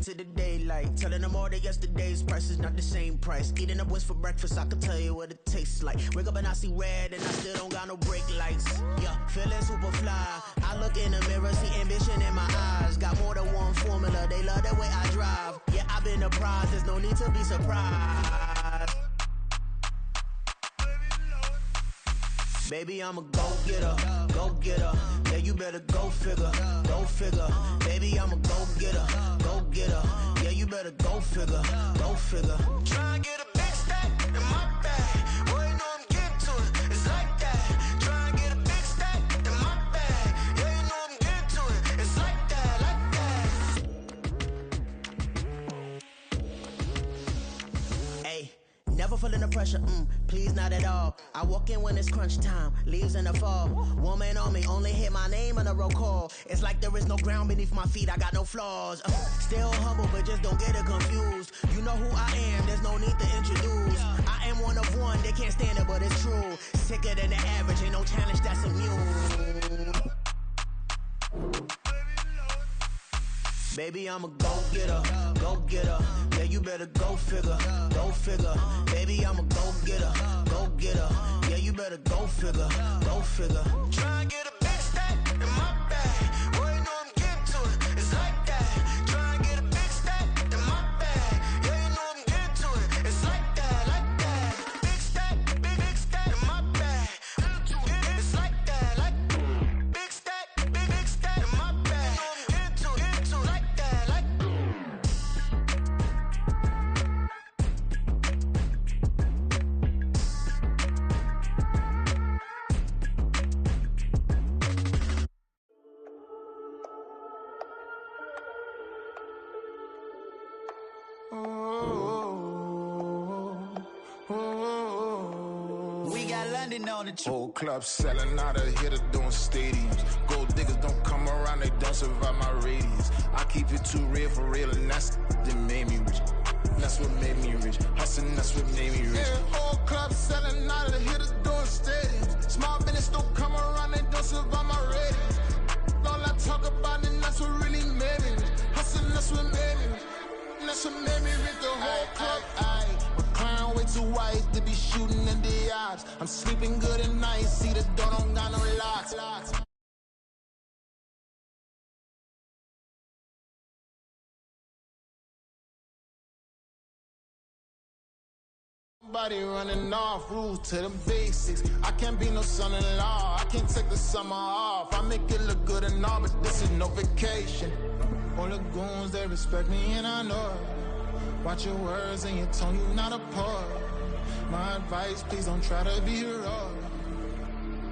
into the daylight. Telling them all that yesterday's price is not the same price. Eating up what's for breakfast, I can tell you what it tastes like. Wake up and I see red and I still don't got no brake lights. Yeah, feeling super fly. I look in the mirror, see ambition in my eyes. Got more than one formula, they love the way I drive. Yeah, I've been a prize, there's no need to be surprised. Baby, I'm a go-getter, go-getter. Yeah, you better go figure, go figure. Baby, I'm a go-getter, go-getter. Yeah, you better go figure, go figure. Try and get a big stack in my bag. Boy, you know I'm getting to it, it's like that. Try and get a big stack in my bag. Yeah, you know I'm getting to it, it's like that, like that. Hey. Never feeling the pressure, please not at all. I walk in when it's crunch time, leaves in the fall. Woman on me, only hit my name on a roll call. It's like there is no ground beneath my feet, I got no flaws. Still humble, but just don't get it confused. You know who I am, there's no need to introduce. I am one of one, they can't stand it, but it's true. Sicker than the average, ain't no challenge that's immune. Baby, I'm a go-getter, go-getter. Yeah, you better go figure, go figure. Baby, I'm a go-getter, go-getter. Yeah, you better go figure, go figure. Try and get a big stack in my bag. Boy, you know I'm getting to it, it's like that. Try and get a big stack in my bag. Yeah, you know I'm getting to it, it's like that, like that. Big stack, big stack in my bag. It's like that, like big stack in my bag. Into like that, like. We got London on the Whole club selling out of here to doing stadiums. Gold diggers don't come around, they don't survive my radius. I keep it too real for real, and that's that made me rich. That's what made me rich. Hustling, that's what made me rich. Yeah, whole club selling out of here to doing stadiums. Small business don't come around, they don't survive my radius. All I talk about, and that's what really made me rich. Hustling, that's what made me rich. And that's what made me rich. The whole club. Clown way too wise to be shooting in the odds. I'm sleeping good at night, see the door don't got no locks. Somebody running off, rules to the basics. I can't be no son-in-law, I can't take the summer off. I make it look good and all, but this is no vacation. All the goons, they respect me and I know it. Watch your words and your tone, you not a part. My advice, please don't try to be heroic.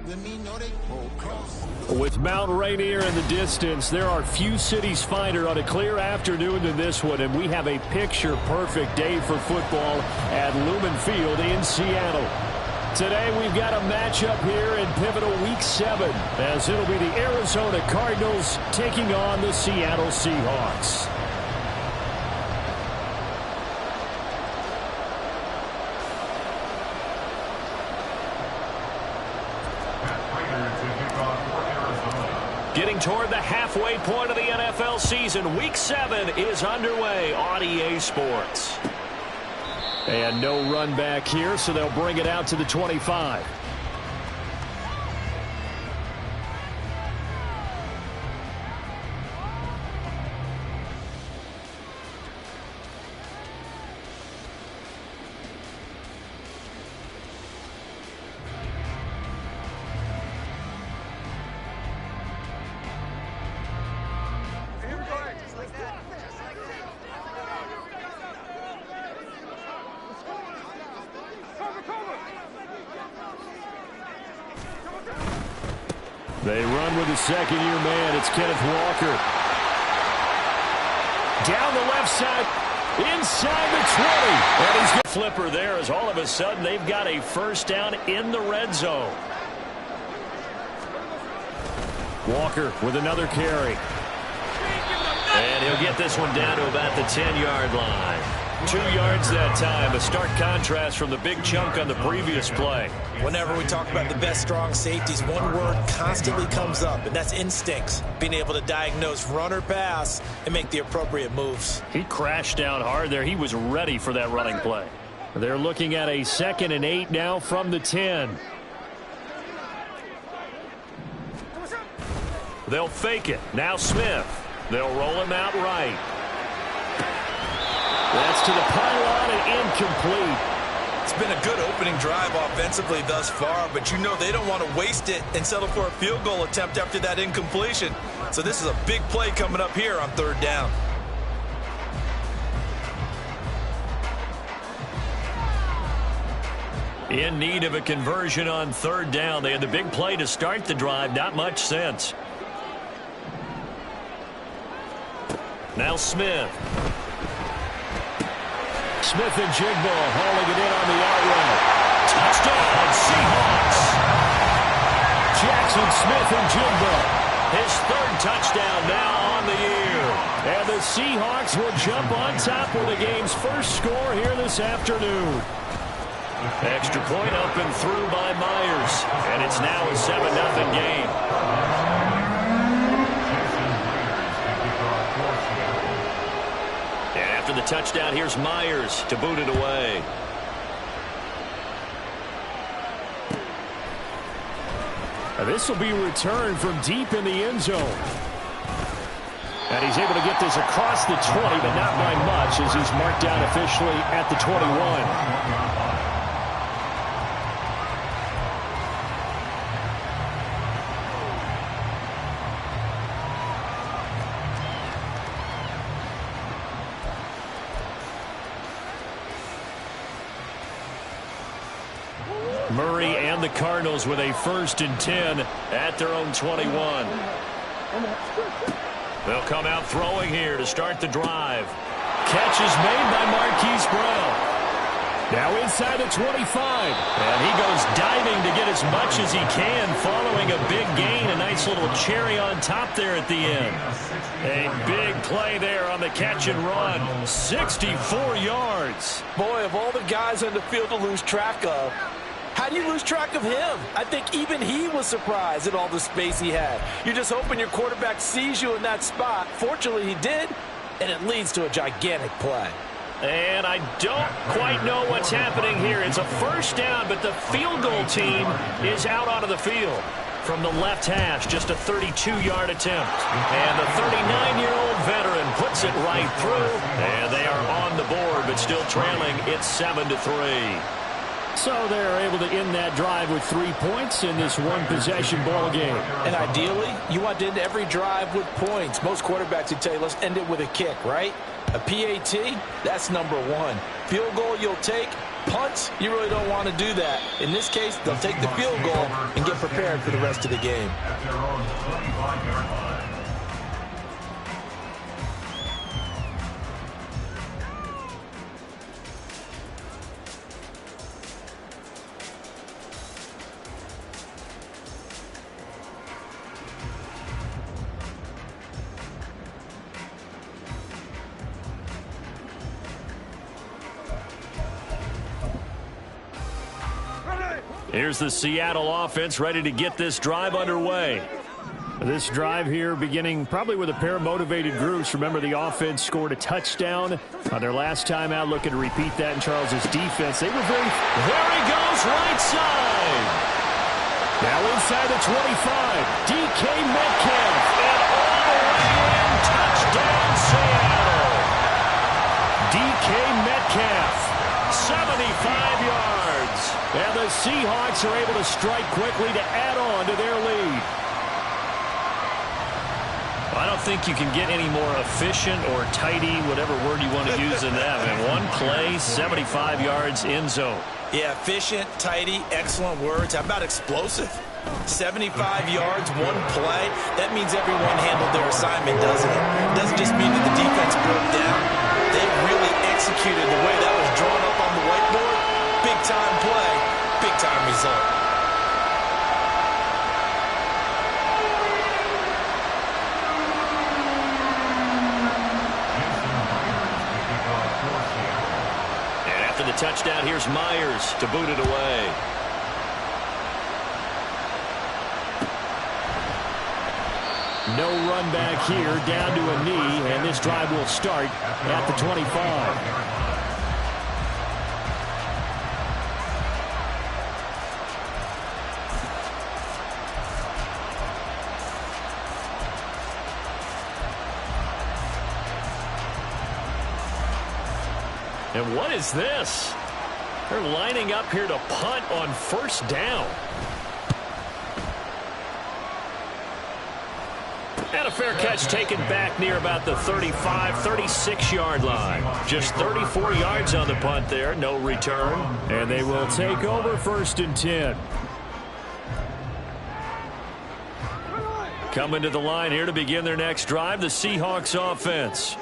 Let me know they hold close. With Mount Rainier in the distance, there are few cities finer on a clear afternoon than this one, and we have a picture-perfect day for football at Lumen Field in Seattle. Today we've got a matchup here in pivotal Week 7, as it'll be the Arizona Cardinals taking on the Seattle Seahawks. Getting toward the halfway point of the NFL season, Week 7 is underway on EA Sports. And no run back here, so they'll bring it out to the 25. They run with the second-year man. It's Kenneth Walker. Down the left side, inside the 20. And he's got a flipper there as all of a sudden they've got a first down in the red zone. Walker with another carry. And he'll get this one down to about the 10-yard line. 2 yards that time. A stark contrast from the big chunk on the previous play. Whenever we talk about the best strong safeties, one word constantly comes up, and that's instincts. Being able to diagnose run or pass and make the appropriate moves. He crashed down hard there. He was ready for that running play. They're looking at a 2nd and 8 now from the 10. They'll fake it. Now Smith. They'll roll him out right. That's to the pylon and incomplete. It's been a good opening drive offensively thus far, but you know they don't want to waste it and settle for a field goal attempt after that incompletion. So this is a big play coming up here on 3rd down. In need of a conversion on 3rd down. They had the big play to start the drive. Not much sense. Now Smith. Smith and Jigba hauling it in on the out route. Touchdown, Seahawks. Jackson Smith and Jigba. His 3rd touchdown now on the year. And the Seahawks will jump on top with the game's first score here this afternoon. Extra point up and through by Myers. And it's now a 7-0 game. After the touchdown, here's Myers to boot it away. This will be returned from deep in the end zone. And he's able to get this across the 20, but not by much as he's marked down officially at the 21. Murray and the Cardinals with a 1st and 10 at their own 21. They'll come out throwing here to start the drive. Catch is made by Marquise Brown. Now inside the 25. And he goes diving to get as much as he can following a big gain. A nice little cherry on top there at the end. A big play there on the catch and run. 64 yards. Boy, of all the guys on the field to lose track of, how do you lose track of him? I think even he was surprised at all the space he had. You're just hoping your quarterback sees you in that spot. Fortunately, he did, and it leads to a gigantic play. And I don't quite know what's happening here. It's a 1st down, but the field goal team is out onto the field. From the left hash, just a 32-yard attempt. And the 39-year-old veteran puts it right through. And they are on the board, but still trailing. It's 7-3. So they're able to end that drive with 3 points in this one-possession ball game. And ideally, you want to end every drive with points. Most quarterbacks would tell you, let's end it with a kick, right? A PAT, that's number 1. Field goal you'll take. Punts, you really don't want to do that. In this case, they'll take the field goal and get prepared for the rest of the game. Here's the Seattle offense ready to get this drive underway. This drive here beginning probably with a pair of motivated groups. Remember, the offense scored a touchdown on their last time out. Looking to repeat that in Charles's defense. They were very... There he goes, right side. Now inside the 25. DK Metcalf. And all the way in. Touchdown, Seattle. DK Metcalf. 75 yards. And the Seahawks are able to strike quickly to add on to their lead. I don't think you can get any more efficient or tidy, whatever word you want to use in that. And one play, 75 yards in zone. Yeah, efficient, tidy, excellent words. How about explosive? 75 yards, one play. That means everyone handled their assignment, doesn't it? It doesn't just mean that the defense broke down. They really executed the way that was drawn up on the whiteboard. Big-time play, big-time result. the touchdown, here's Myers to boot it away. No run back here, down to a knee, and this drive will start at the 25. And what is this? They're lining up here to punt on first down. And a fair catch taken back near about the 35, 36-yard line. Just 34 yards on the punt there, no return. And they will take over 1st and 10. Coming to the line here to begin their next drive, the Seahawks offense.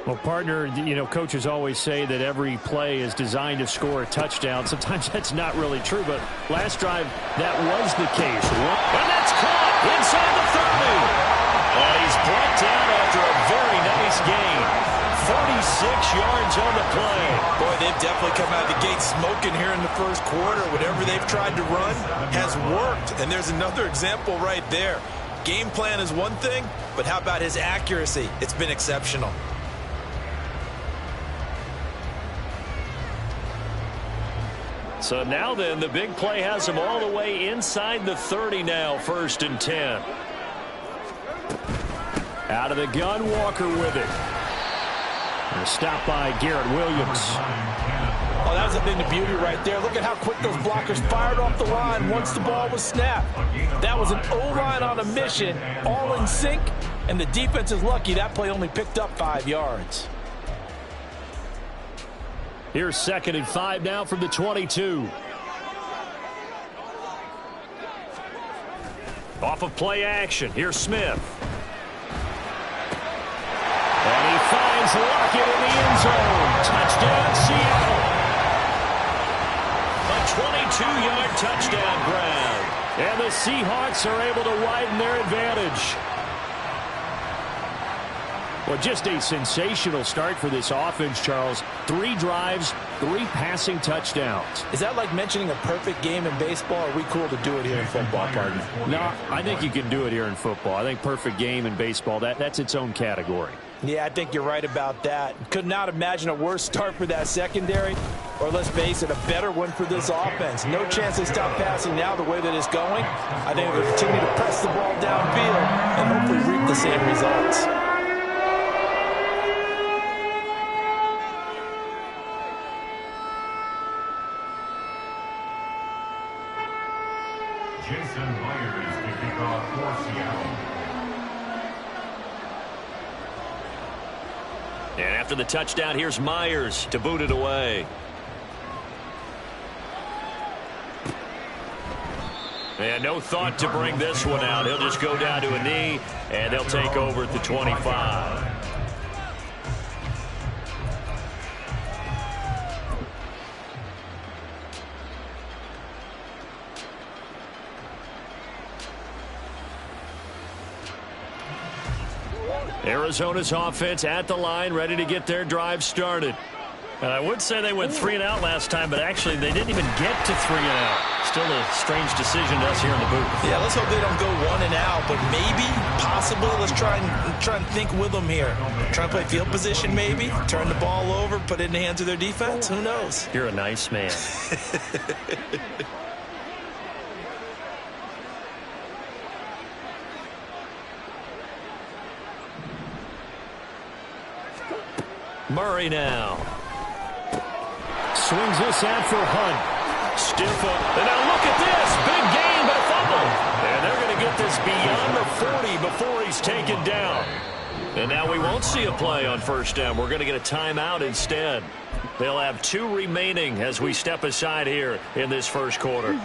Well, partner, coaches always say that every play is designed to score a touchdown. Sometimes that's not really true, but last drive, that was the case. And that's caught inside the 30. And he's brought down after a very nice gain. 36 yards on the play. Boy, they've definitely come out of the gate smoking here in the first quarter. Whatever they've tried to run has worked. And there's another example right there. Game plan is one thing, but how about his accuracy? It's been exceptional. So now then, the big play has him all the way inside the 30 now, 1st and 10. Out of the gun, Walker with it. And a stop by Garrett Williams. Oh, that was a thing of beauty right there. Look at how quick those blockers fired off the line once the ball was snapped. That was an O-line on a mission, all in sync, and the defense is lucky that play only picked up 5 yards. Here's 2nd and 5 now from the 22. Off of play action. Here's Smith. And he finds Lockett in the end zone. Touchdown, Seattle. A 22-yard touchdown grab. And the Seahawks are able to widen their advantage. Well, just a sensational start for this offense, Charles. 3 drives, 3 passing touchdowns. Is that like mentioning a perfect game in baseball, or are we cool to do it here in football, partner? No, I think you can do it here in football. I think perfect game in baseball, that's its own category. Yeah, I think you're right about that. Could not imagine a worse start for that secondary, or let's face it, a better one for this offense. No chance they stop passing now the way that it's going. I think they'll continue to press the ball downfield and hopefully reap the same results. Myers to kick off for Seattle. And after the touchdown, here's Myers to boot it away. And no thought to bring this one out. He'll just go down to a knee, and they'll take over at the 25. Arizona's offense at the line, ready to get their drive started. And I would say they went 3 and out last time, but actually they didn't even get to 3 and out. Still a strange decision to us here in the booth. Yeah, let's hope they don't go 1 and out, but maybe, possibly, let's try and think with them here. Try and play field position maybe, turn the ball over, put it in the hands of their defense. Who knows? You're a nice man. Murray now. Swings this out for Hunt. Stiff up. And now look at this. Big gain, but a fumble. And they're going to get this beyond the 40 before he's taken down. And now we won't see a play on first down. We're going to get a timeout instead. They'll have 2 remaining as we step aside here in this first quarter.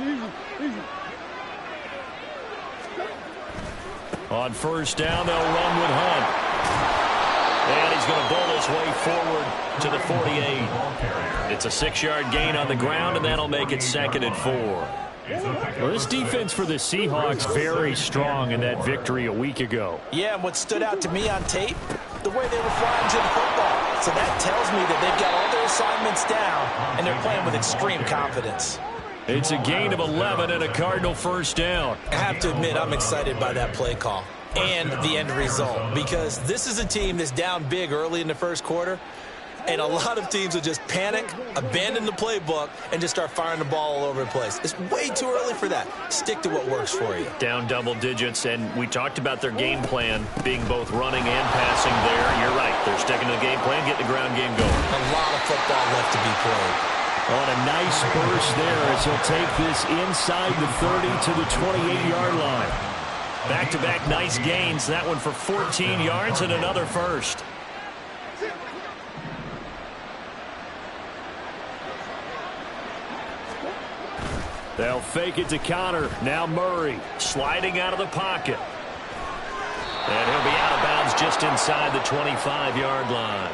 On first down, they'll run with Hunt. And he's going to bowl his way forward to the 48. It's a 6-yard gain on the ground, and that'll make it 2nd and 4. Well, this defense for the Seahawks very strong in that victory a week ago. Yeah, and what stood out to me on tape, the way they were flying to the football. So that tells me that they've got all their assignments down, and they're playing with extreme confidence. It's a gain of 11 and a Cardinal first down. I have to admit, I'm excited by that play call and the end result, because this is a team that's down big early in the first quarter, and a lot of teams will just panic, abandon the playbook, and just start firing the ball all over the place. It's way too early for that. Stick to what works for you. Down double digits, and we talked about their game plan being both running and passing there. You're right. They're sticking to the game plan, getting the ground game going. A lot of football left to be played. On a nice burst there as he'll take this inside the 30 to the 28-yard line. Back-to-back nice gains. That one for 14 yards and another first. They'll fake it to Connor. Now Murray sliding out of the pocket. And he'll be out of bounds just inside the 25-yard line.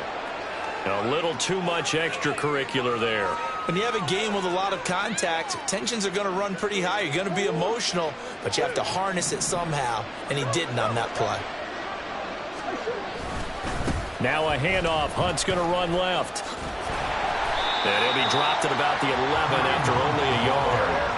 A little too much extracurricular there. When you have a game with a lot of contact, tensions are going to run pretty high. You're going to be emotional, but you have to harness it somehow, and he didn't on that play. Now a handoff. Hunt's going to run left. And he'll be dropped at about the 11 after only a yard.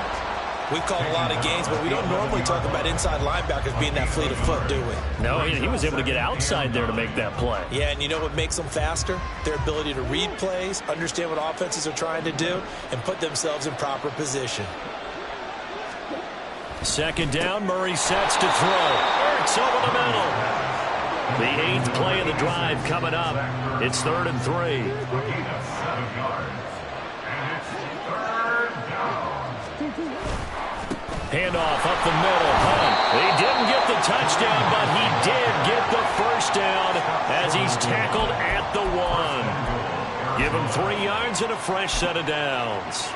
We've called a lot of games, but we don't normally talk about inside linebackers being that fleet of foot, do we? No, he was able to get outside there to make that play. Yeah, and you know what makes them faster? Their ability to read plays, understand what offenses are trying to do, and put themselves in proper position. Second down, Murray sets to throw. Ertz over the middle. The 8th play of the drive coming up. It's 3rd and 3. Gain of 7 yards. And it's 3rd down. Handoff up the middle. Hunt. He didn't get the touchdown, but he did get the first down as he's tackled at the 1. Give him 3 yards and a fresh set of downs.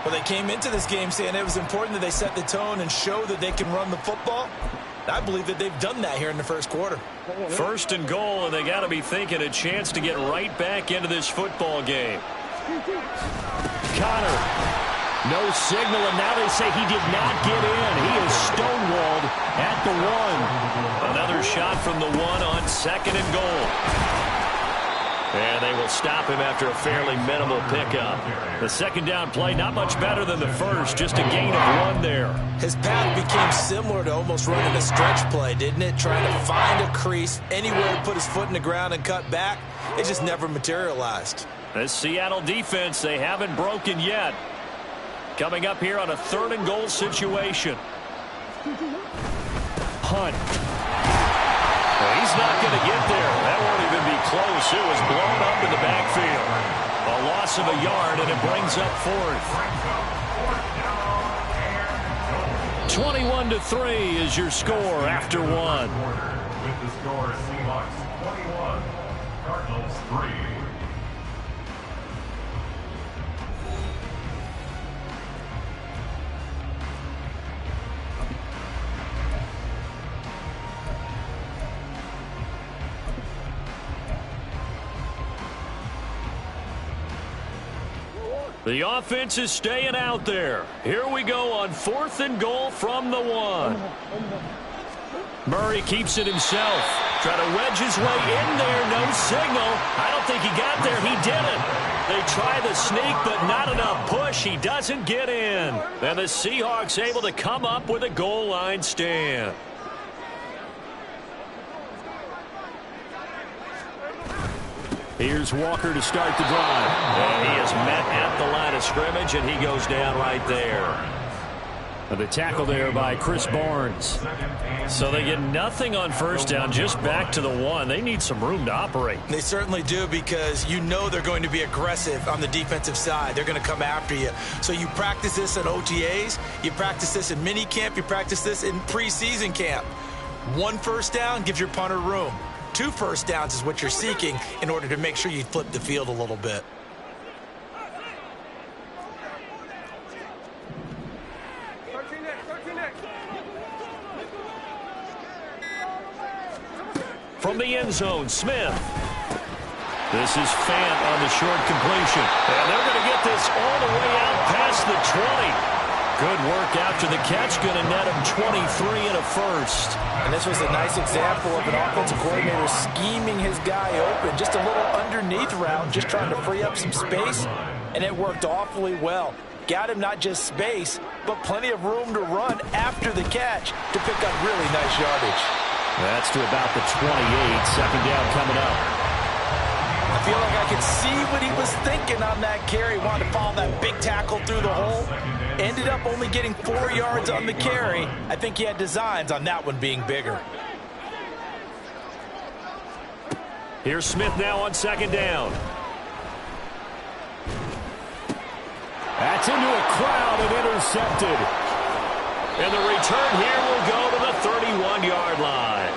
Well, they came into this game saying it was important that they set the tone and show that they can run the football. I believe that they've done that here in the first quarter. 1st and goal, and they got to be thinking a chance to get right back into this football game. Connor. No signal, and now they say he did not get in. He is stonewalled at the 1. Another shot from the 1 on 2nd and goal. And they will stop him after a fairly minimal pickup. The second down play, not much better than the first, just a gain of 1 there. His path became similar to almost running a stretch play, didn't it? Trying to find a crease, anywhere to put his foot in the ground and cut back. It just never materialized. This Seattle defense, they haven't broken yet. Coming up here on a 3rd and goal situation. Hunt. Well, he's not going to get there. That won't even be close. It was blown up in the backfield. A loss of a yard, and it brings up 4th. 21-3 is your score after 1. With the score, Seahawks 21, Cardinals 3. The offense is staying out there. Here we go on 4th and goal from the 1. Murray keeps it himself. Try to wedge his way in there. No signal. I don't think he got there. He didn't. They try the sneak, but not enough push. He doesn't get in. And the Seahawks able to come up with a goal line stand. Here's Walker to start the drive. And he is met at the line of scrimmage, and he goes down right there. And the tackle there by Chris Barnes. So they get nothing on first down, just back to the 1. They need some room to operate. They certainly do, because you know they're going to be aggressive on the defensive side. They're going to come after you. So you practice this at OTAs, you practice this in mini camp, you practice this in preseason camp. 1 first down gives your punter room. 2 first downs is what you're seeking in order to make sure you flip the field a little bit. From the end zone, Smith. This is Fant on the short completion. And they're going to get this all the way out past the 20. Good work after the catch. Going to net him 23 and a first. And this was a nice example of an offensive coordinator scheming his guy open. Just a little underneath route, just trying to free up some space, and it worked awfully well. Got him not just space, but plenty of room to run after the catch to pick up really nice yardage. That's to about the 28. Second down coming up. I feel like I could see what he was thinking on that carry. Wanted to follow that big tackle through the hole. Ended up only getting 4 yards on the carry. I think he had designs on that one being bigger. Here's Smith now on second down. That's into a crowd and intercepted. And the return here will go to the 31-yard line.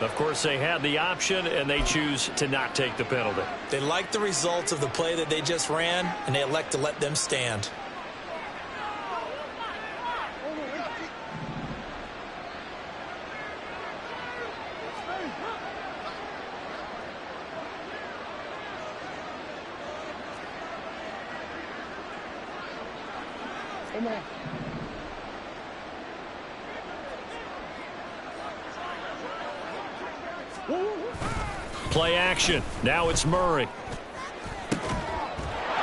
Of course, they had the option, and they choose to not take the penalty. They like the results of the play that they just ran, and they elect to let them stand. Play action. Now it's Murray.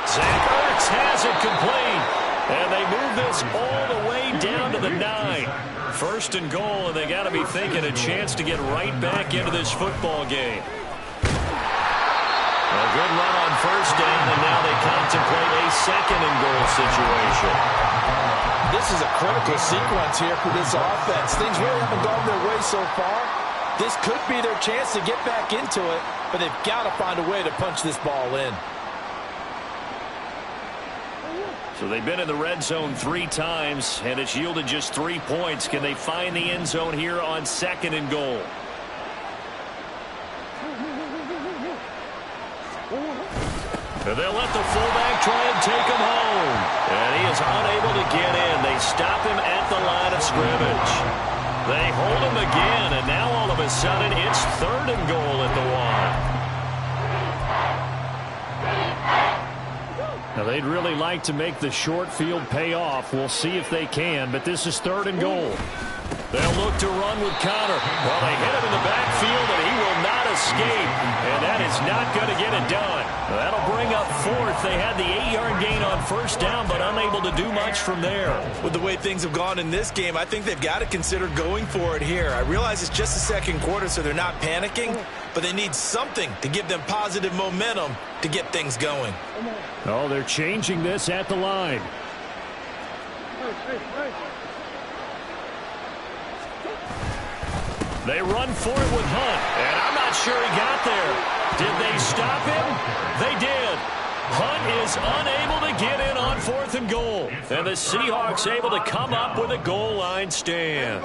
Zach Ertz has it complete. And they move this all the way down to the 9. First and goal, and they got to be thinking a chance to get right back into this football game. A good run on first down, and now they contemplate a second and goal situation. This is a critical sequence here for this offense. Things really haven't gone their way so far. This could be their chance to get back into it, but they've got to find a way to punch this ball in. So they've been in the red zone 3 times, and it's yielded just 3 points. Can they find the end zone here on second and goal? And they'll let the fullback try and take him home. And he is unable to get in. They stop him at the line of scrimmage. They hold him again, and now all of a sudden it's third and goal at the 1. Now they'd really like to make the short field pay off. We'll see if they can, but this is third and goal. They'll look to run with Connor. Well, they hit him in the backfield, and he will not escape. And that is not going to get it done. That'll bring up fourth. They had the 8-yard gain on first down, but unable to do much from there. With the way things have gone in this game, I think they've got to consider going for it here. I realize it's just the second quarter, so they're not panicking, but they need something to give them positive momentum to get things going. Oh, they're changing this at the line. They run for it with Hunt, and I'm not sure he got there. Did they stop him? They did. Hunt is unable to get in on fourth and goal, and the Seahawks able to come up with a goal line stand.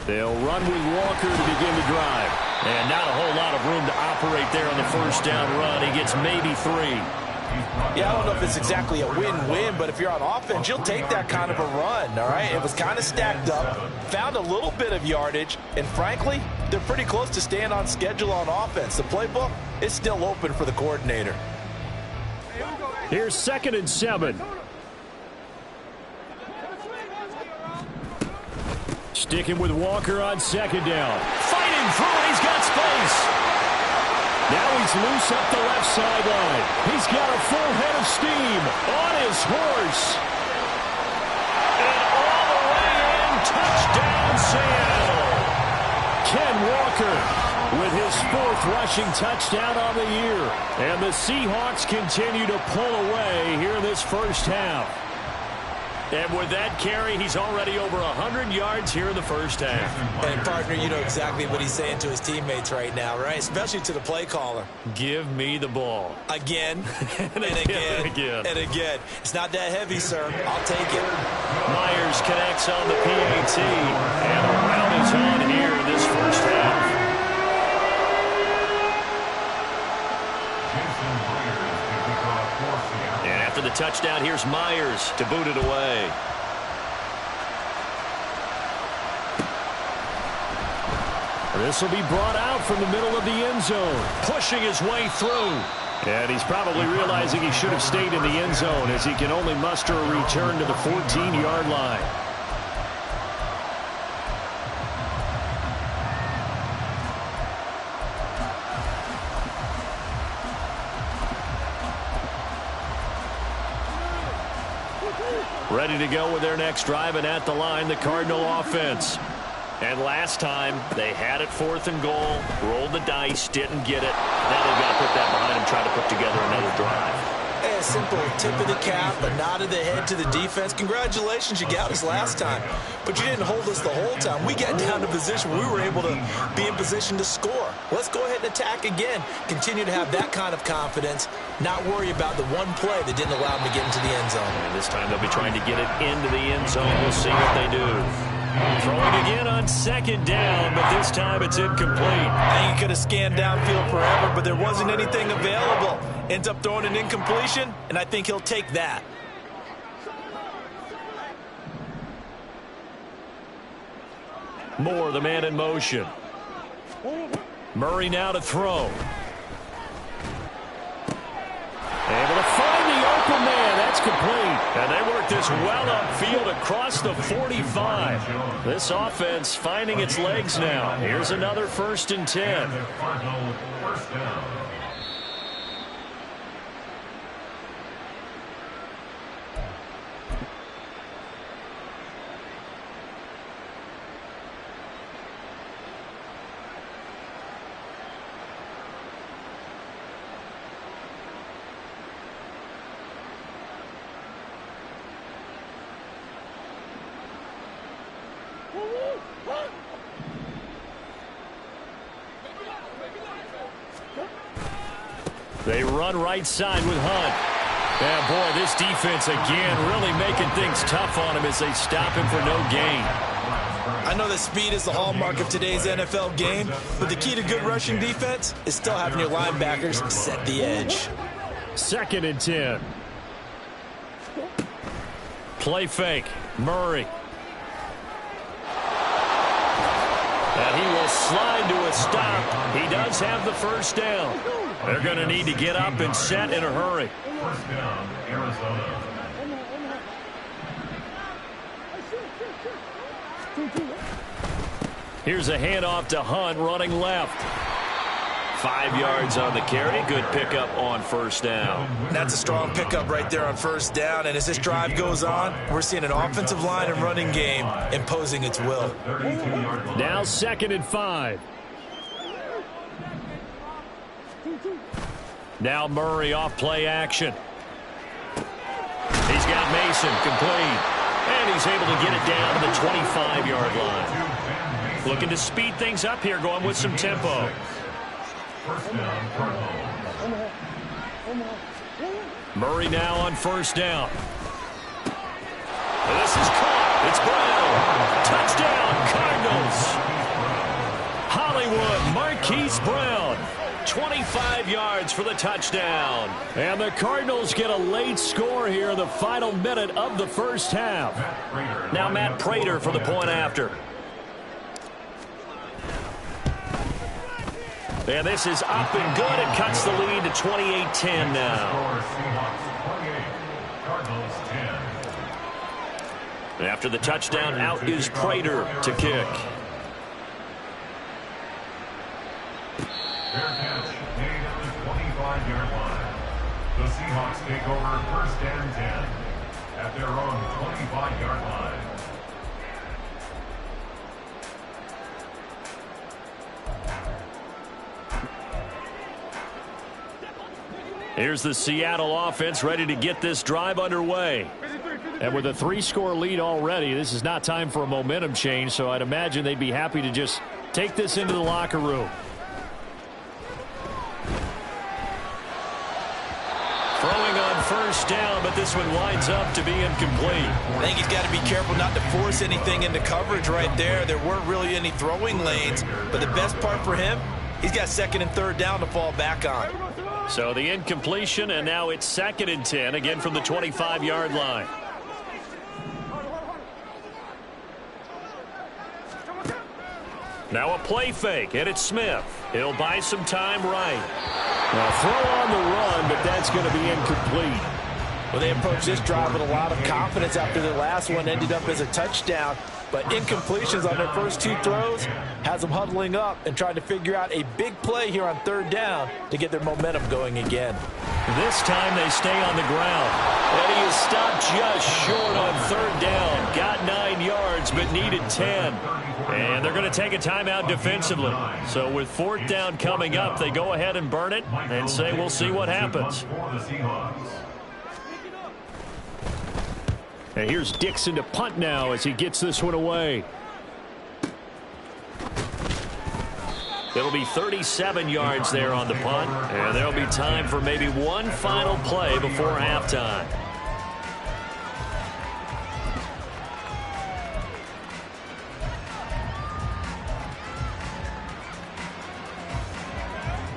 They'll run with Walker to begin the drive, and not a whole lot of room to operate there on the first down run. He gets maybe 3. Yeah, I don't know if it's exactly a win-win, but if you're on offense, you'll take that kind of a run, all right? It was kind of stacked up, found a little bit of yardage, and frankly, they're pretty close to staying on schedule on offense. The playbook is still open for the coordinator. Here's 2nd and 7. Sticking with Walker on second down. Fighting through it, he's got space. Now he's loose up the left sideline. He's got a full head of steam on his horse. And all the way in, touchdown Seattle. Ken Walker with his 4th rushing touchdown on the year. And the Seahawks continue to pull away here in this first half. And with that carry, he's already over 100 yards here in the first half. And, partner, you know exactly what he's saying to his teammates right now, right? Especially to the play caller. Give me the ball. Again, and again. and again. It's not that heavy, sir. I'll take it. Myers connects on the PAT. And the round is on here in this first half. And after the touchdown, here's Myers to boot it away. This will be brought out from the middle of the end zone, pushing his way through. And he's probably realizing he should have stayed in the end zone as he can only muster a return to the 14-yard line. Ready to go with their next drive, and at the line, the Cardinal offense. And last time, they had it 4th and goal, rolled the dice, didn't get it. Now they've got to put that behind them, try to put together another drive. Hey, a simple tip of the cap, a nod of the head to the defense. Congratulations, you got us last time. But you didn't hold us the whole time. We got down to position where we were able to be in position to score. Let's go ahead and attack again. Continue to have that kind of confidence, not worry about the one play that didn't allow them to get into the end zone. And this time they'll be trying to get it into the end zone. We'll see what they do. Throwing again on 2nd down, but this time it's incomplete. I think he could have scanned downfield forever, but there wasn't anything available. Ends up throwing an incompletion, and I think he'll take that. Moore, the man in motion. Murray now to throw. Able to find the open man. That's complete. And they work this well upfield across the 45. This offense finding its legs now. Here's another 1st and 10. They run right side with Hunt. Yeah, boy, this defense again really making things tough on him as they stop him for no gain. I know that speed is the hallmark of today's NFL game, but the key to good rushing defense is still having your linebackers set the edge. 2nd and 10. Play fake. Murray. And he will slide to a stop. He does have the 1st down. They're going to need to get up and set in a hurry. 1st down, Arizona. Here's a handoff to Hunt running left. 5 yards on the carry. Good pickup on 1st down. That's a strong pickup right there on 1st down. And as this drive goes on, we're seeing an offensive line and running game imposing its will. Now 2nd and 5. Now Murray off play action. He's got Mason complete. And he's able to get it down to the 25-yard line. Looking to speed things up here, going with some tempo. 1st down, Cardinals. Murray now on 1st down. And this is caught. It's Brown. Touchdown, Cardinals. Hollywood, Marquise Brown. 25 yards for the touchdown. And the Cardinals get a late score here in the final minute of the 1st half. Now Matt Prater for the point after. And this is up and good. It cuts the lead to 28-10 now. After the touchdown, out is Prater to kick. Fair catch made at the 25-yard line. The Seahawks take over 1st and 10 at their own 25-yard line. Here's the Seattle offense ready to get this drive underway. And with a 3-score lead already, this is not time for a momentum change, so I'd imagine they'd be happy to just take this into the locker room. Throwing on 1st down, but this one winds up to be incomplete. I think he's got to be careful not to force anything into coverage right there. There weren't really any throwing lanes, but the best part for him, he's got 2nd and 3rd down to fall back on. So the incompletion, and now it's 2nd and 10, again from the 25-yard line. Now a play fake, and it's Smith. He'll buy some time right. Now throw on the run, but that's going to be incomplete. Well, they approached this drive with a lot of confidence after their last one ended up as a touchdown. But incompletions on their first two throws has them huddling up and trying to figure out a big play here on third down to get their momentum going again. This time they stay on the ground. And he is stopped just short on third down. Got 9 yards, but needed 10. And they're going to take a timeout defensively. So with fourth down coming up, they go ahead and burn it and say we'll see what happens. And here's Dixon to punt now as he gets this one away. It'll be 37 yards there on the punt, and there'll be time for maybe one final play before halftime.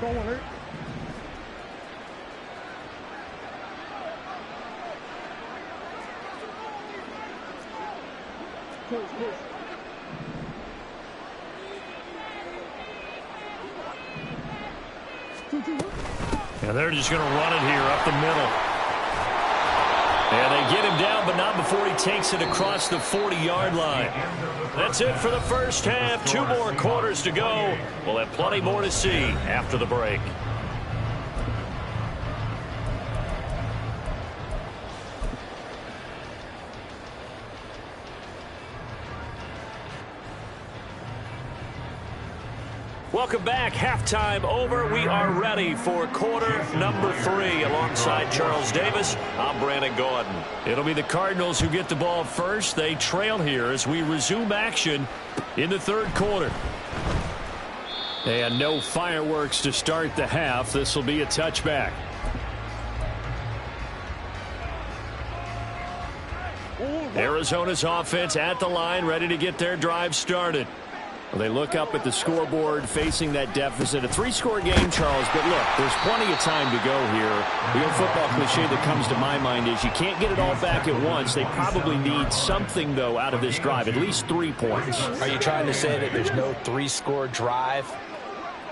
Don't hurt. And they're just going to run it here up the middle. And they get him down, but not before he takes it across the 40-yard line. That's it for the first half. 2 more quarters to go. We'll have plenty more to see after the break. Welcome back. Halftime over. We are ready for quarter number 3. Alongside Charles Davis, I'm Brandon Gordon. It'll be the Cardinals who get the ball first. They trail here as we resume action in the third quarter. And no fireworks to start the half. This will be a touchback. Arizona's offense at the line, ready to get their drive started. Well, they look up at the scoreboard facing that deficit. A 3-score game, Charles, but look, there's plenty of time to go here. The old football cliche that comes to my mind is you can't get it all back at once. They probably need something, though, out of this drive, at least 3 points. Are you trying to say that there's no 3-score drive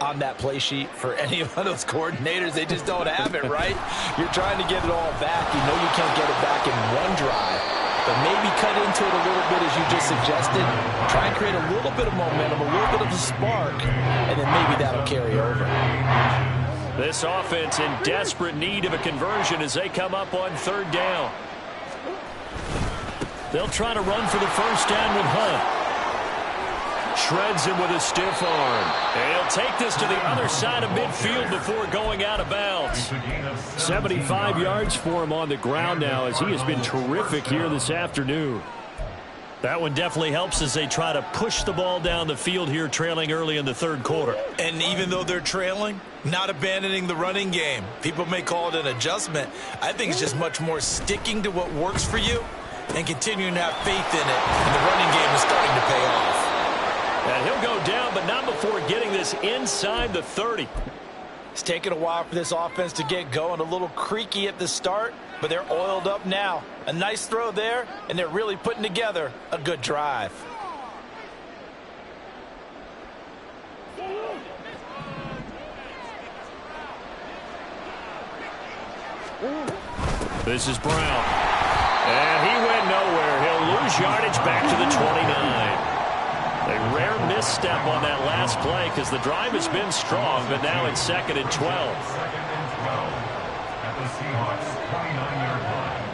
on that play sheet for any of those coordinators? They just don't have it, right? You're trying to get it all back. You know you can't get it back in one drive. But maybe cut into it a little bit, as you just suggested. Try and create a little bit of momentum, a little bit of a spark, and then maybe that'll carry over. This offense in desperate need of a conversion as they come up on third down. They'll try to run for the first down with Hunt. Shreds him with a stiff arm. And he'll take this to the other side of midfield before going out of bounds. 75 yards for him on the ground now as he has been terrific here this afternoon. That one definitely helps as they try to push the ball down the field here, trailing early in the third quarter. And even though they're trailing, not abandoning the running game. People may call it an adjustment. I think it's just much more sticking to what works for you and continuing to have faith in it. And the running game is starting to pay off. And he'll go down, but not before getting this inside the 30. It's taken a while for this offense to get going. A little creaky at the start, but they're oiled up now. A nice throw there, and they're really putting together a good drive. This is Brown. And he went nowhere. He'll lose yardage back to the 29. A rare misstep on that last play because the drive has been strong, but now it's 2nd and 12. 2nd and 12 at the Seahawks 29-yard line.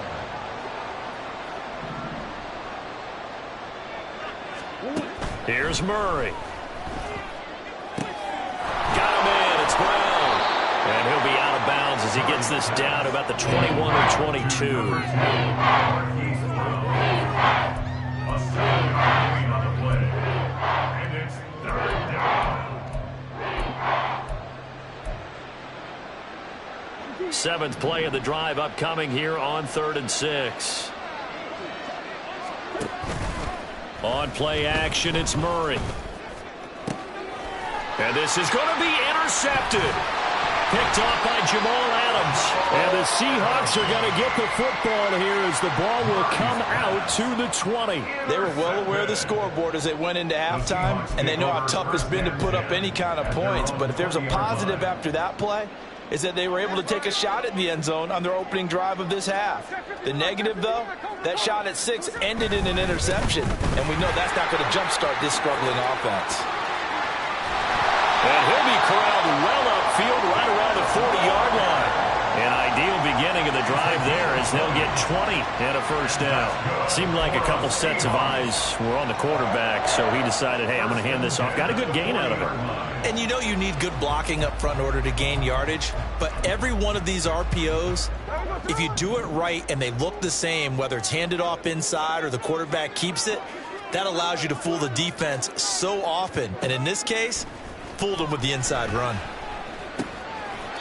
Here's Murray. Got him in. It's Brown. And he'll be out of bounds as he gets this down about the 21 or 22. Seventh play of the drive upcoming here on 3rd and 6. On play action, it's Murray. And this is going to be intercepted. Picked off by Jamal Adams. Adams. And the Seahawks are going to get the football here as the ball will come out to the 20. They were well aware of the scoreboard as they went into halftime, and they know how tough it's been to put up any kind of points. But if there's a positive after that play, is that they were able to take a shot at the end zone on their opening drive of this half. The negative, though, that shot at 6 ended in an interception, and we know that's not going to jumpstart this struggling offense. And he'll be corralled well upfield right around the 40-yard line. An ideal beginning of the drive there as they'll get 20 and a first down. Seemed like a couple sets of eyes were on the quarterback, so he decided, hey, I'm going to hand this off. Got a good gain out of it. And you know you need good blocking up front in order to gain yardage, but every one of these RPOs, if you do it right and they look the same, whether it's handed off inside or the quarterback keeps it, that allows you to fool the defense so often. And in this case, fooled them with the inside run.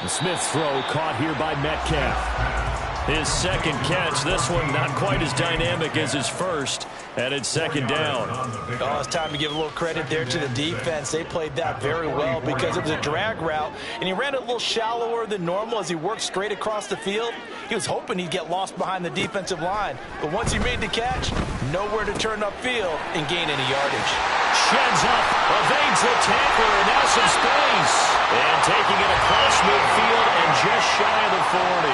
The Smith throw caught here by Metcalf. His second catch, this one not quite as dynamic as his first, and it's second down. Oh, it's time to give a little credit there to the defense. They played that very well because it was a drag route, and he ran it a little shallower than normal as he worked straight across the field. He was hoping he'd get lost behind the defensive line, but once he made the catch, nowhere to turn upfield and gain any yardage. Sheds up, evades the tackler, and now some space. And taking it across midfield and just shy of the 40.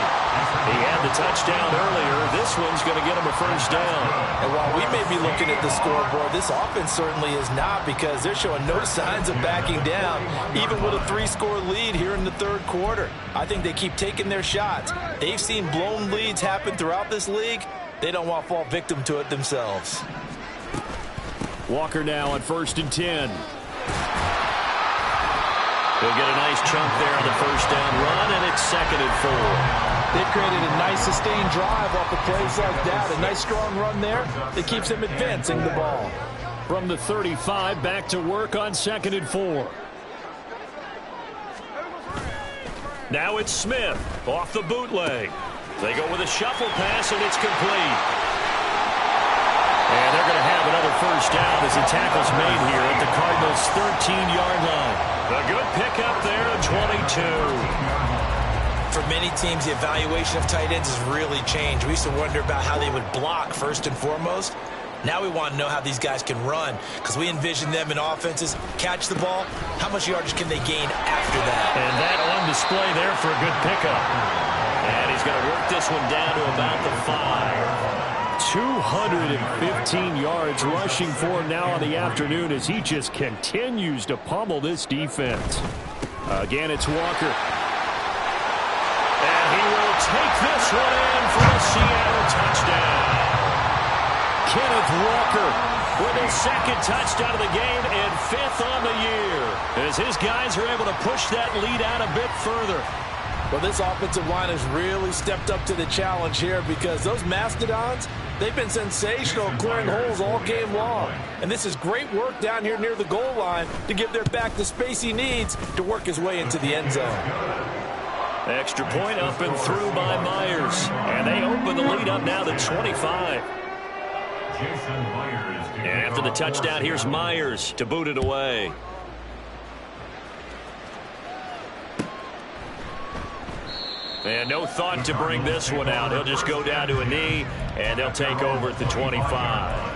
He had the touchdown earlier. This one's going to get him a first down. And while we may be looking at the scoreboard, this offense certainly is not, because they're showing no signs of backing down, even with a 3-score lead here in the third quarter. I think they keep taking their shots. They've seen blown leads happen throughout this league. They don't want to fall victim to it themselves. Walker now on 1st and 10. He'll get a nice chunk there on the first down run, and it's 2nd and 4. They've created a nice sustained drive off of plays like that. A nice strong run there that keeps them advancing the ball. From the 35, back to work on 2nd and 4. Now it's Smith off the bootleg. They go with a shuffle pass, and it's complete. And they're going to have another first down as the tackle's made here at the Cardinals' 13-yard line. A good pickup there at 22. For many teams, the evaluation of tight ends has really changed. We used to wonder about how they would block first and foremost. Now we want to know how these guys can run, because we envision them in offenses catch the ball. How much yardage can they gain after that? And that on display there for a good pickup. And he's going to work this one down to about the 5. 215 yards rushing for him now on the afternoon as he just continues to pummel this defense. Again, it's Walker. And he will take this one in for a Seattle touchdown. Kenneth Walker with his 2nd touchdown of the game and 5th on the year as his guys are able to push that lead out a bit further. Well, this offensive line has really stepped up to the challenge here, because those Mastodons, they've been sensational clearing holes all game long. And this is great work down here near the goal line to give their back the space he needs to work his way into the end zone. Extra point up and through by Myers. And they open the lead up now to 25. And after the touchdown, here's Myers to boot it away. And no thought to bring this one out. He'll just go down to a knee, and they'll take over at the 25.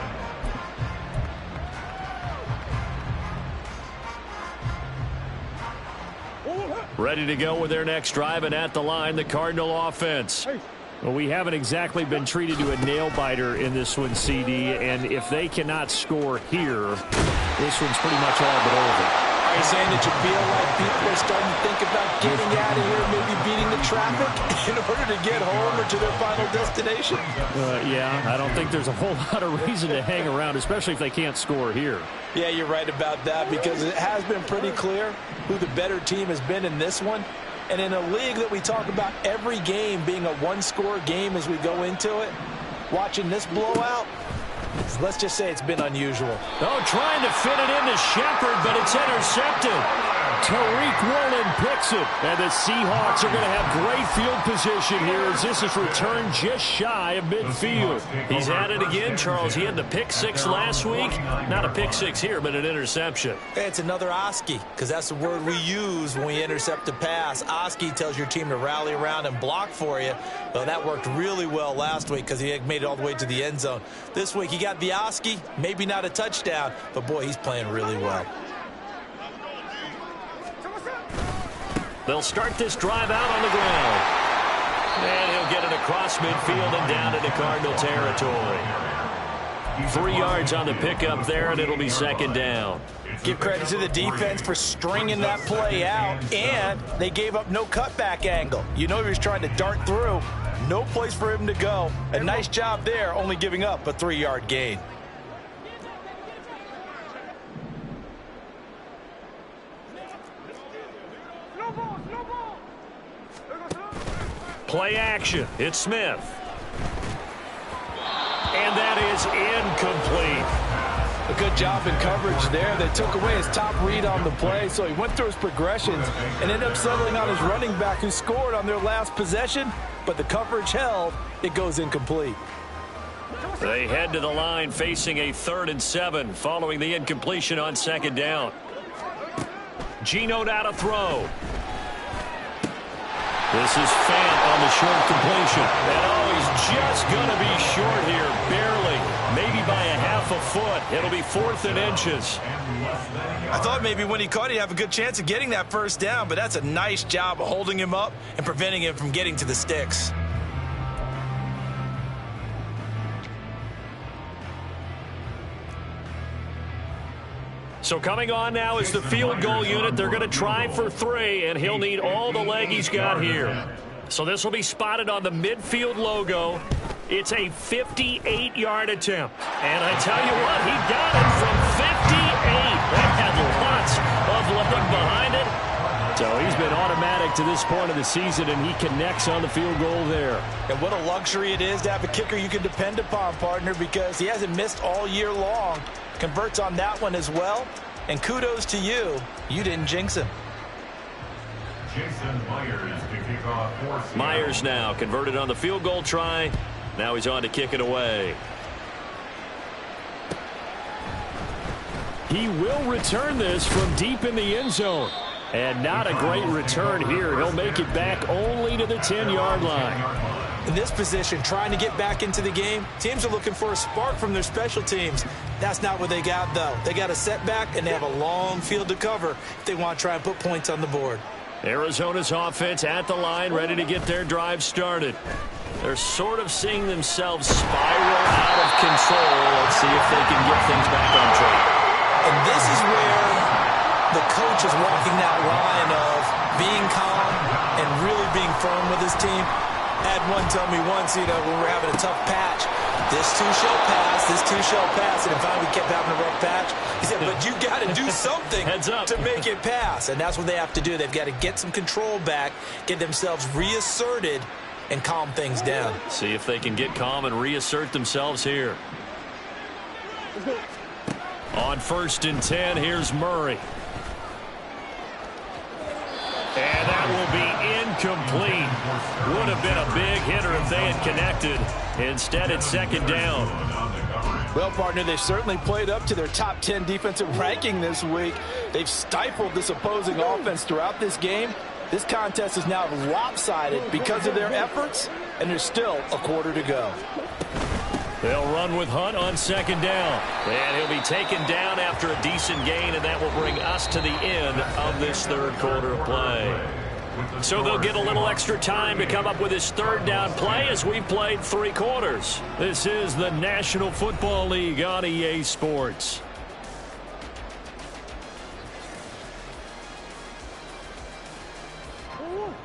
Ready to go with their next drive, and at the line, the Cardinal offense. Well, we haven't exactly been treated to a nail-biter in this one, CD, and if they cannot score here, this one's pretty much all but over. Are you saying that you feel like people are starting to think about getting out of here, maybe beating the traffic in order to get home or to their final destination? Yeah, I don't think there's a whole lot of reason to hang around, especially if they can't score here. Yeah, you're right about that, because it has been pretty clear who the better team has been in this one. And in a league that we talk about every game being a one-score game as we go into it, watching this blowout, let's just say it's been unusual. Oh, trying to fit it into Shepard, but it's intercepted. Tariq Woolen picks it. And the Seahawks are going to have great field position here as this is returned just shy of midfield. He's at it again, Charles. He had the pick six last week. Not a pick six here, but an interception. It's another Oski, because that's the word we use when we intercept a pass. Oski tells your team to rally around and block for you. Well, that worked really well last week because he made it all the way to the end zone. This week he got the Oski, maybe not a touchdown, but boy, he's playing really well. They'll start this drive out on the ground. And he'll get it across midfield and down into Cardinal territory. 3 yards on the pickup there, and it'll be second down. Give credit to the defense for stringing that play out, and they gave up no cutback angle. You know he was trying to dart through. No place for him to go. A nice job there, only giving up a 3-yard gain. Play action. It's Smith. And that is incomplete. A good job in coverage there. They took away his top read on the play, so he went through his progressions and ended up settling on his running back who scored on their last possession, but the coverage held. It goes incomplete. They head to the line facing a 3rd and 7 following the incompletion on second down. Geno now to throw. This is Fant on the short completion. And he's just going to be short here, barely. Maybe by a half a foot. It'll be 4th and inches. I thought maybe when he caught it, he'd have a good chance of getting that first down, but that's a nice job of holding him up and preventing him from getting to the sticks. So coming on now is the field goal unit. They're going to try for 3, and he'll need all the leg he's got here. So this will be spotted on the midfield logo. It's a 58-yard attempt. And I tell you what, he got it from 58. That had lots of leg behind it. So he's been automatic to this point of the season, and he connects on the field goal there. And what a luxury it is to have a kicker you can depend upon, partner, because he hasn't missed all year long. Converts on that one as well. And kudos to you. You didn't jinx him. Jason Myers to kick off for Seattle. Myers now converted on the field goal try. Now he's on to kick it away. He will return this from deep in the end zone. And not a great return here. He'll make it back only to the 10-yard line. In this position, trying to get back into the game, teams are looking for a spark from their special teams. That's not what they got, though. They got a setback, and they have a long field to cover if they want to try and put points on the board. Arizona's offense at the line, ready to get their drive started. They're sort of seeing themselves spiral out of control. Let's see if they can get things back on track. And this is where the coach is walking that line of being calm and really being firm with his team. I had one tell me once, when we were having a tough patch, this too shall pass, this too shall pass, and finally we kept having a rough patch. He said, but you got to do something to make it pass, and that's what they have to do. They've got to get some control back, get themselves reasserted, and calm things down. See if they can get calm and reassert themselves here. On 1st and 10, here's Murray. And that will be incomplete. Would have been a big hitter if they had connected. Instead, it's second down. Well, partner, they've certainly played up to their top 10 defensive ranking this week. They've stifled this opposing offense throughout this game. This contest is now lopsided because of their efforts, and there's still a quarter to go. They'll run with Hunt on second down. And he'll be taken down after a decent gain, and that will bring us to the end of this 3rd quarter of play. So they'll get a little extra time to come up with this 3rd down play as we've played 3 quarters. This is the National Football League on EA Sports.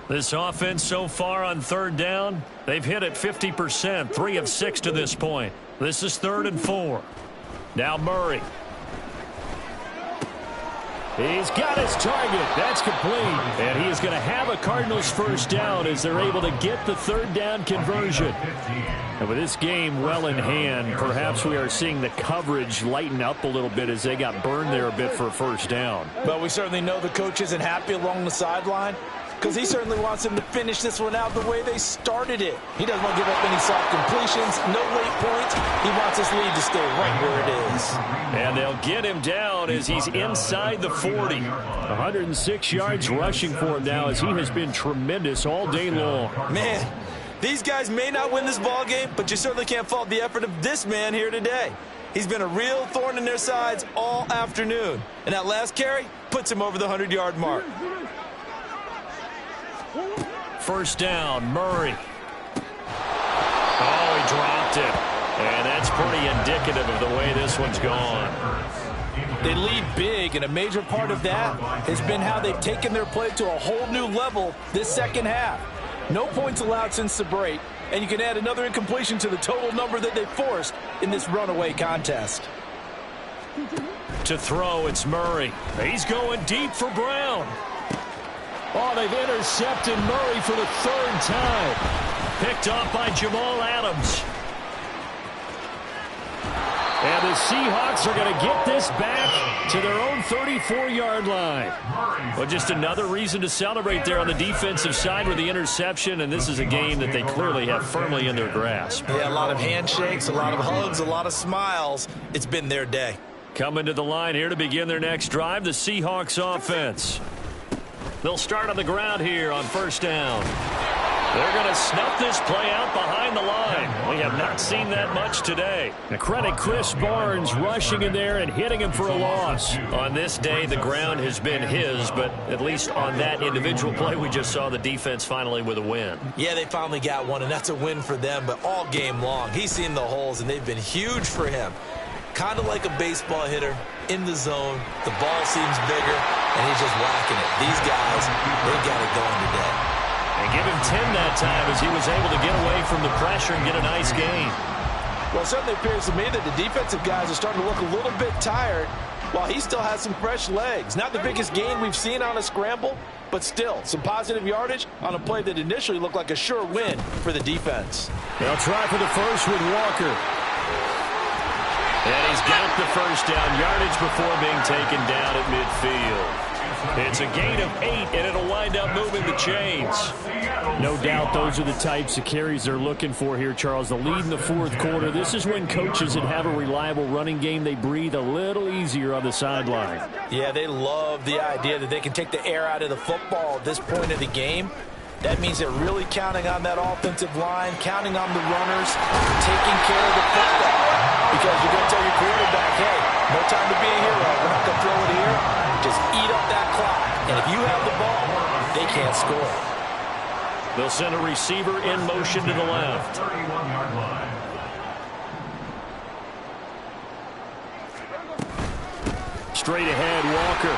This offense so far on 3rd down, they've hit it 50%, 3 of 6 to this point. This is 3rd and 4. Now Murray. He's got his target. That's complete. And he is going to have a Cardinals first down as they're able to get the third down conversion. And with this game well in hand, perhaps we are seeing the coverage lighten up a little bit as they got burned there a bit for a first down. But we certainly know the coach isn't happy along the sideline, because he certainly wants them to finish this one out the way they started it. He doesn't want to give up any soft completions, no late points. He wants this lead to stay right where it is. And they'll get him down as he's inside the 40. 106 yards rushing for him now as he has been tremendous all day long. Man, these guys may not win this ball game, but you certainly can't fault the effort of this man here today. He's been a real thorn in their sides all afternoon. And that last carry puts him over the 100-yard mark. First down, Murray. Oh, he dropped it. And that's pretty indicative of the way this one's gone. They lead big, and a major part of that has been how they've taken their play to a whole new level this second half. No points allowed since the break, and you can add another incompletion to the total number that they forced in this runaway contest. To throw, it's Murray. He's going deep for Brown. Oh, they've intercepted Murray for the third time. Picked off by Jamal Adams. And the Seahawks are going to get this back to their own 34-yard line. Well, just another reason to celebrate there on the defensive side with the interception, and this is a game that they clearly have firmly in their grasp. Yeah, a lot of handshakes, a lot of hugs, a lot of smiles. It's been their day. Coming to the line here to begin their next drive, the Seahawks offense. They'll start on the ground here on first down. They're going to snuff this play out behind the line. We have not seen that much today. Now credit Chris Barnes rushing in there and hitting him for a loss. On this day, the ground has been his, but at least on that individual play, we just saw the defense finally with a win. Yeah, they finally got one, and that's a win for them, but all game long, he's seen the holes, and they've been huge for him. Kind of like a baseball hitter in the zone. The ball seems bigger, and he's just whacking it. These guys, they got it going today. And give him 10 that time as he was able to get away from the pressure and get a nice gain. Well, it certainly appears to me that the defensive guys are starting to look a little bit tired while he still has some fresh legs. Not the biggest gain we've seen on a scramble, but still some positive yardage on a play that initially looked like a sure win for the defense. They'll try for the first with Walker. And he's got the first down yardage before being taken down at midfield. It's a gain of 8, and it'll wind up moving the chains. No doubt those are the types of carries they're looking for here, Charles. The lead in the fourth quarter. This is when coaches that have a reliable running game, they breathe a little easier on the sideline. Yeah, they love the idea that they can take the air out of the football at this point of the game. That means they're really counting on that offensive line, counting on the runners, taking care of the football. Because you're going to tell your quarterback, hey, no time to be a hero. We're not going to throw it here. Just eat up that clock. And if you have the ball, they can't score. They'll send a receiver in motion to the left. 31-yard line. Straight ahead, Walker.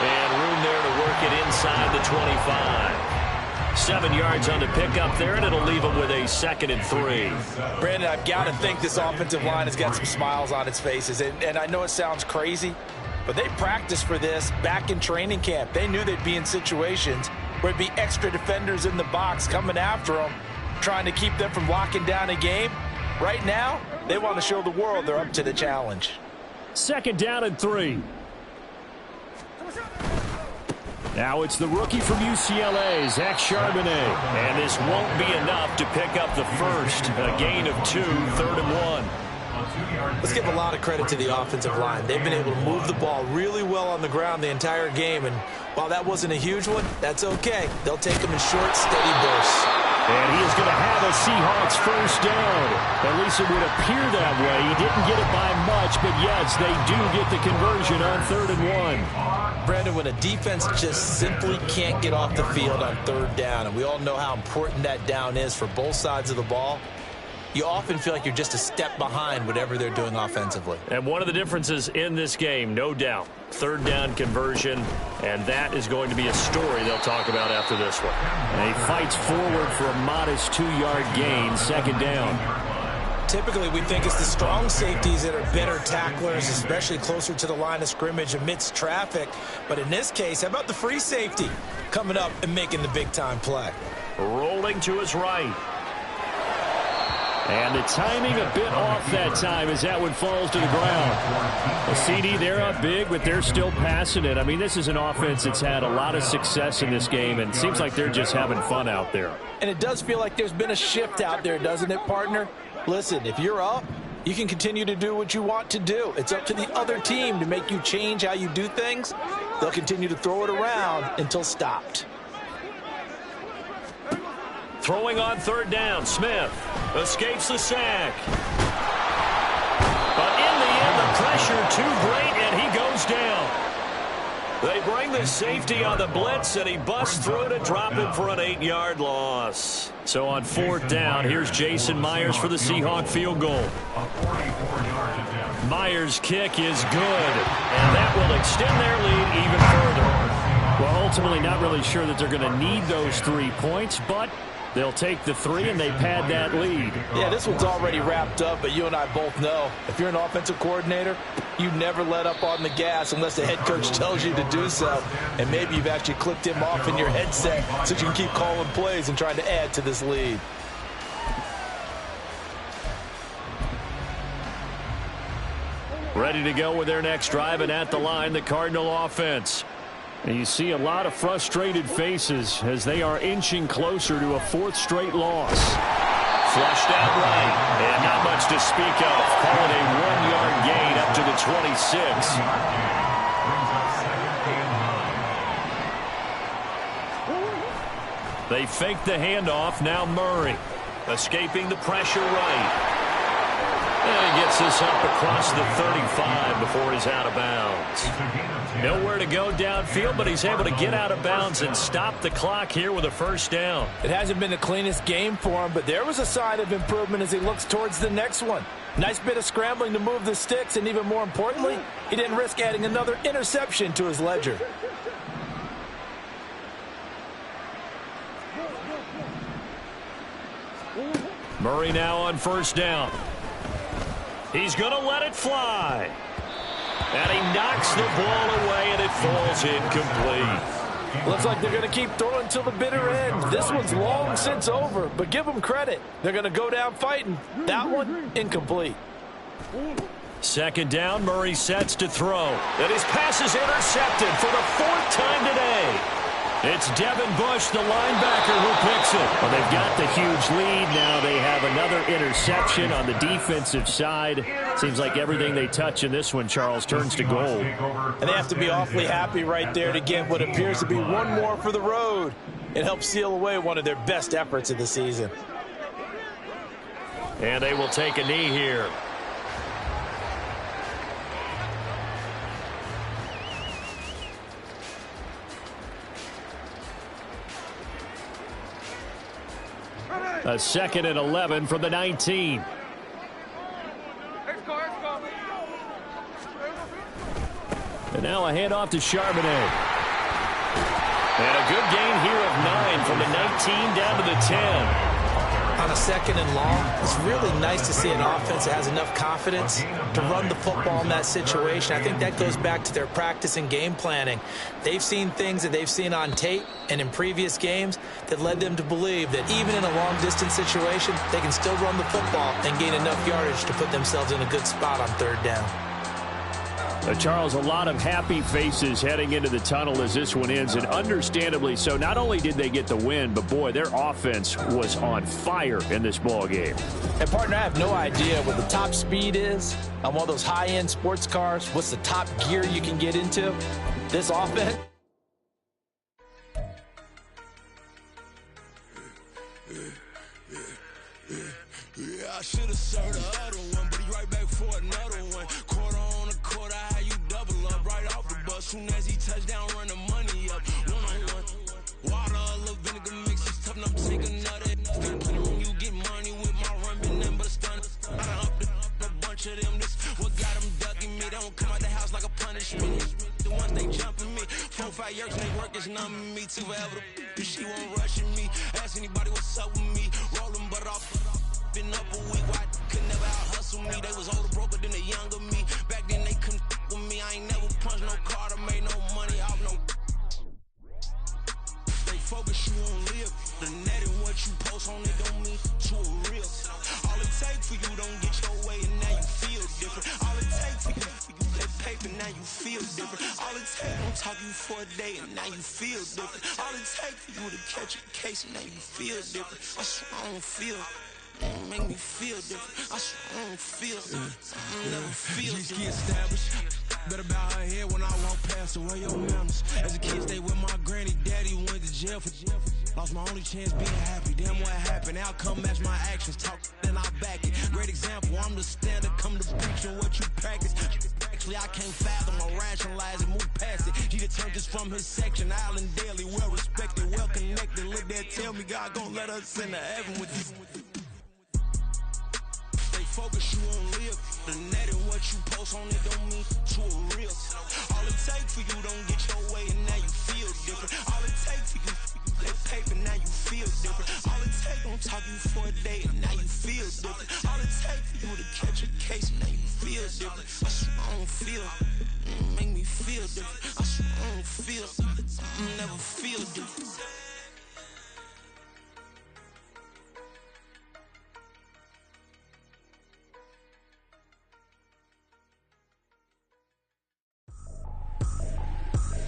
And room there to work it inside the 25. 7 yards on the pickup there, and it'll leave him with a 2nd and 3. Brandon, I've got to think this offensive line has got some smiles on its faces. And I know it sounds crazy, but they practiced for this back in training camp. They knew they'd be in situations where it'd be extra defenders in the box coming after them, trying to keep them from locking down a game. Right now, they want to show the world they're up to the challenge. 2nd down and 3. Now it's the rookie from UCLA, Zach Charbonnet. And this won't be enough to pick up the first. A gain of 2, 3rd and 1. Let's give a lot of credit to the offensive line. They've been able to move the ball really well on the ground the entire game. And while that wasn't a huge one, that's okay. They'll take them in short, steady bursts. And he is going to have a Seahawks first down. At least it would appear that way. He didn't get it by much, but yes, they do get the conversion on 3rd and 1. Brandon, when a defense just simply can't get off the field on 3rd down, and we all know how important that down is for both sides of the ball, you often feel like you're just a step behind whatever they're doing offensively. And one of the differences in this game, no doubt, 3rd down conversion, and that is going to be a story they'll talk about after this one. And he fights forward for a modest 2-yard gain, 2nd down. Typically, we think it's the strong safeties that are better tacklers, especially closer to the line of scrimmage amidst traffic. But in this case, how about the free safety coming up and making the big-time play? Rolling to his right. And the timing a bit off that time as that one falls to the ground. A CD, they're up big, but they're still passing it. I mean, this is an offense that's had a lot of success in this game, and it seems like they're just having fun out there. And it does feel like there's been a shift out there, doesn't it, partner? Listen, if you're up, you can continue to do what you want to do. It's up to the other team to make you change how you do things. They'll continue to throw it around until stopped. Throwing on third down, Smith escapes the sack. But in the end, the pressure too great, and he goes down. They bring the safety on the blitz, and he busts through to drop him for an 8-yard loss. So on fourth down, here's Jason Myers for the Seahawk field goal. Myers' kick is good, and that will extend their lead even further. Well, ultimately, not really sure that they're going to need those 3 points, but they'll take the 3, and they pad that lead. Yeah, this one's already wrapped up, but you and I both know if you're an offensive coordinator, you never let up on the gas unless the head coach tells you to do so. And maybe you've actually clicked him off in your headset so you can keep calling plays and trying to add to this lead. Ready to go with their next drive, and at the line, the Cardinal offense. And you see a lot of frustrated faces as they are inching closer to a 4th straight loss. Flushed out right, and not much to speak of. Call it a 1-yard gain up to the 26. They fake the handoff. Now Murray escaping the pressure right. And he gets this up across the 35 before he's out of bounds. Nowhere to go downfield, but he's able to get out of bounds and stop the clock here with a first down. It hasn't been the cleanest game for him, but there was a sign of improvement as he looks towards the next one. Nice bit of scrambling to move the sticks, and even more importantly, he didn't risk adding another interception to his ledger. Murray now on first down. He's going to let it fly. And he knocks the ball away, and it falls incomplete. Looks like they're going to keep throwing till the bitter end. This one's long since over, but give them credit. They're going to go down fighting. That one, incomplete. Second down, Murray sets to throw. And his pass is intercepted for the 4th time today. It's Devin Bush, the linebacker, who picks it. Well, they've got the huge lead. Now they have another interception on the defensive side. Seems like everything they touch in this one, Charles, turns to gold. And they have to be awfully happy right there to get what appears to be one more for the road. It helps seal away one of their best efforts of the season. And they will take a knee here. A 2nd and 11 from the 19. And now a handoff to Charbonnet. And a good gain here of 9 from the 19 down to the 10. On a 2nd and long, it's really nice to see an offense that has enough confidence to run the football in that situation. I think that goes back to their practice and game planning. They've seen things that they've seen on tape and in previous games that led them to believe that even in a long-distance situation, they can still run the football and gain enough yardage to put themselves in a good spot on 3rd down. Charles, a lot of happy faces heading into the tunnel as this one ends, and understandably so. Not only did they get the win, but boy, their offense was on fire in this ball game. And partner, I have no idea what the top speed is on one of those high-end sports cars. What's the top gear you can get into? This offense. Yeah, I should have served the other one, but he right back for another one. Quarter on a quarter, how you double up right off the bus. Soon as he touch down, run the money up. One-on-one. Water, a little vinegar mix, it's tough enough to take another. When you get money with my run, been nothing but a stun. I done upped a bunch of them. This what got them ducking me. They don't come out the house like a punishment. The ones they jumping me. 4, 5 years, they work is numbing me. Too forever. She won't rushing me. Ask anybody what's up with me. Rolling butt off. Been up a week, why? Could never out-hustle me. They was older, broker than the younger me. Back then they couldn't with me. I ain't never punched no card or made no money off no. They focus you on live. The net and what you post on it don't mean to a real. All it take for you don't get your way and now you feel different. All it take for you that paper, now you feel different. All it take, don't talk you for a day and now you feel different. All it take for you to catch a case and now you feel different. I swear I don't feel. Make me feel different. I swear I don't feel. I never feel different. Get established. Better bow her head when I walk past her. Where your manners? As a kid, stay with my granny. Daddy went to jail for jail. Lost my only chance being happy. Damn, what happened? Outcome match my actions. Talk, then I back it. Great example. I'm the standard. Come to preach on what you practice. Actually, I can't fathom or rationalize and move past it. He turned this from his section. Island daily, well respected, well connected. Look there, tell me God gon' let us into heaven with you. Focus you on live. The net and what you post on it don't mean to a real. All it take for you don't get your way and now you feel different. All it take for you that paper, now you feel different. All it take, don't talk you for a day and now you feel different. All it take for you to catch a case and now you feel different. I swear I don't feel. Make me feel different. I swear I don't feel. I never feel different.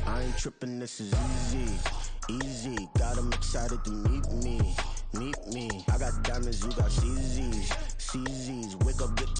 I ain't tripping, this is easy, easy. Got them excited to meet me. I got diamonds, you got CZs, wake up, get